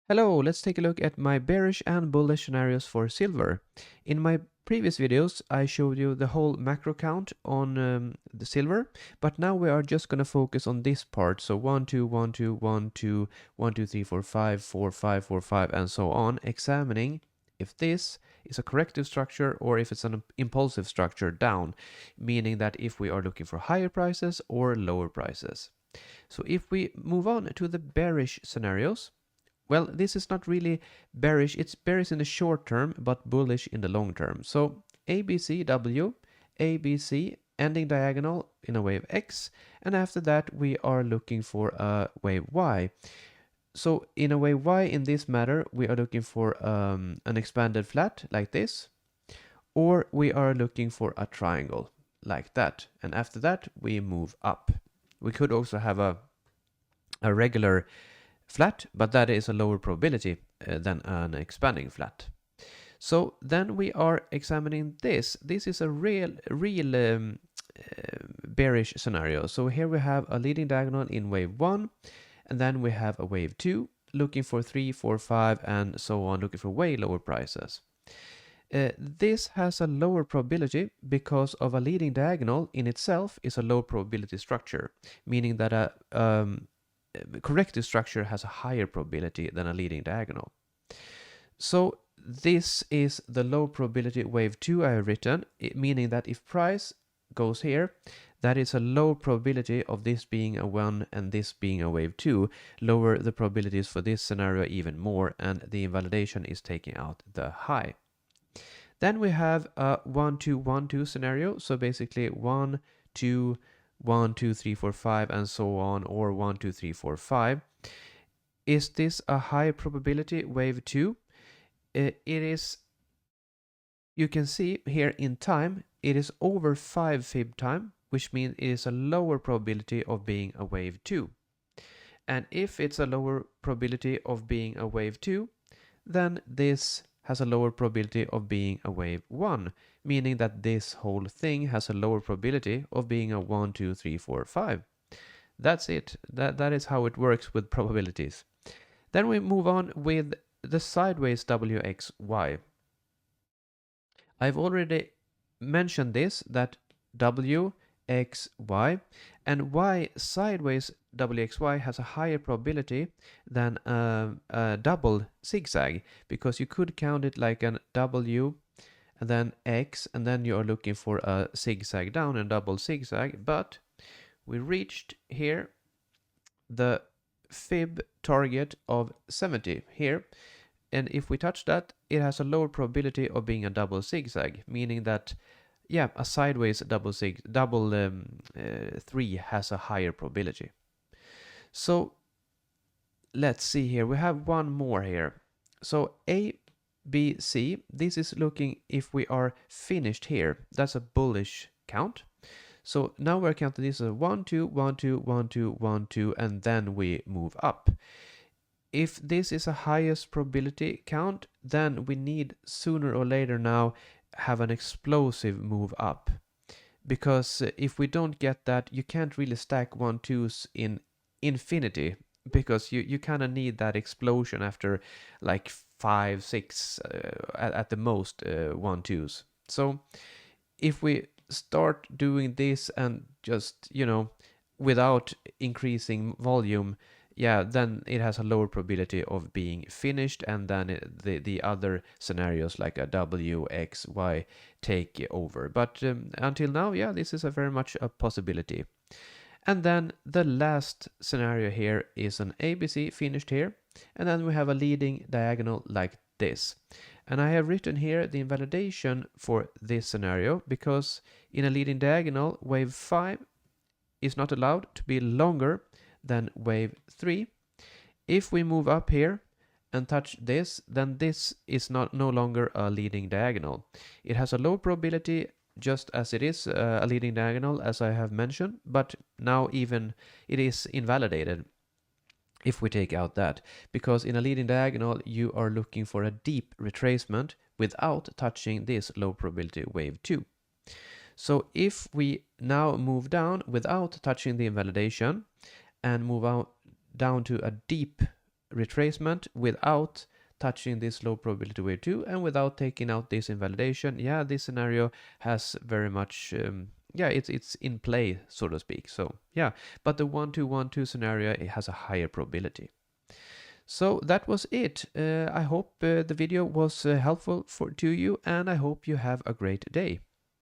Hello, let's take a look at my bearish and bullish scenarios for silver. In my previous videos, I showed you the whole macro count on the silver, but now we are just going to focus on this part. So 1, 2, 1, 2, 1, 2, 1, 2, 3, 4, 5, 4, 5, 4, 5, and so on, examining if this is a corrective structure or if it's an impulsive structure down, meaning that if we are looking for higher prices or lower prices. So if we move on to the bearish scenarios, well, this is not really bearish. It's bearish in the short term, but bullish in the long term. So ABCW, ABC, ending diagonal in a wave X, and after that we are looking for a wave Y. So in a wave Y in this matter, we are looking for an expanded flat like this, or we are looking for a triangle like that. And after that, we move up. We could also have a regular flat, but that is a lower probability than an expanding flat. So then we are examining this. This is a real bearish scenario. So here we have a leading diagonal in wave 1, and then we have a wave 2, looking for 3, 4, 5, and so on, looking for way lower prices. This has a lower probability because of a leading diagonal in itself is a low probability structure, meaning that a corrective structure has a higher probability than a leading diagonal. So this is the low probability wave 2 I have written, meaning that if price goes here, that is a low probability of this being a 1 and this being a wave 2, lower the probabilities for this scenario even more, and the invalidation is taking out the high. Then we have a 1, 2, 1, 2 scenario, so basically 1, 2, 1, 2, 3, 4, 5, and so on, or 1, 2, 3, 4, 5. Is this a high probability wave 2? It is, you can see here in time, it is over 5 fib time, which means it is a lower probability of being a wave 2. And if it's a lower probability of being a wave 2, then this has a lower probability of being a wave 1, meaning that this whole thing has a lower probability of being a 1, 2, 3, 4, 5. That's it. That is how it works with probabilities. Then we move on with the sideways WXY. I've already mentioned this, that WXY and Y sideways WXY has a higher probability than a double zigzag, because you could count it like an W and then X, and then you are looking for a zigzag down and double zigzag, but we reached here the fib target of 70 here, and if we touch that, it has a lower probability of being a double zigzag, meaning that yeah, a sideways double 3 has a higher probability. So let's see here, we have one more here. So A, B, C, this is looking if we are finished here. That's a bullish count. So now we're counting this as 1, 2, 1, 2, 1, 2, 1, 2, and then we move up. If this is a highest probability count, then we need sooner or later now have an explosive move up. Because if we don't get that, you can't really stack 1, 2s in infinity, because you kind of need that explosion after like 5, 6 at the most 1, 2s. So if we start doing this and just, without increasing volume, yeah, then it has a lower probability of being finished, and then the other scenarios like a W, X, Y take over. But until now, yeah, this is a very much a possibility. And then the last scenario here is an ABC finished here, and then we have a leading diagonal like this. And I have written here the invalidation for this scenario, because in a leading diagonal, wave 5 is not allowed to be longer than wave 3. If we move up here and touch this, then this is no longer a leading diagonal. It has a low probability just as it is a leading diagonal, as I have mentioned, but now even it is invalidated if we take out that, because in a leading diagonal you are looking for a deep retracement without touching this low probability wave 2. So if we now move down without touching the invalidation and move out down to a deep retracement without touching this low probability wave 2 and without taking out this invalidation, yeah, this scenario has very much, yeah, it's in play, so to speak. So yeah, but the 1-2-1-2 scenario, it has a higher probability. So that was it. I hope the video was helpful to you, and I hope you have a great day.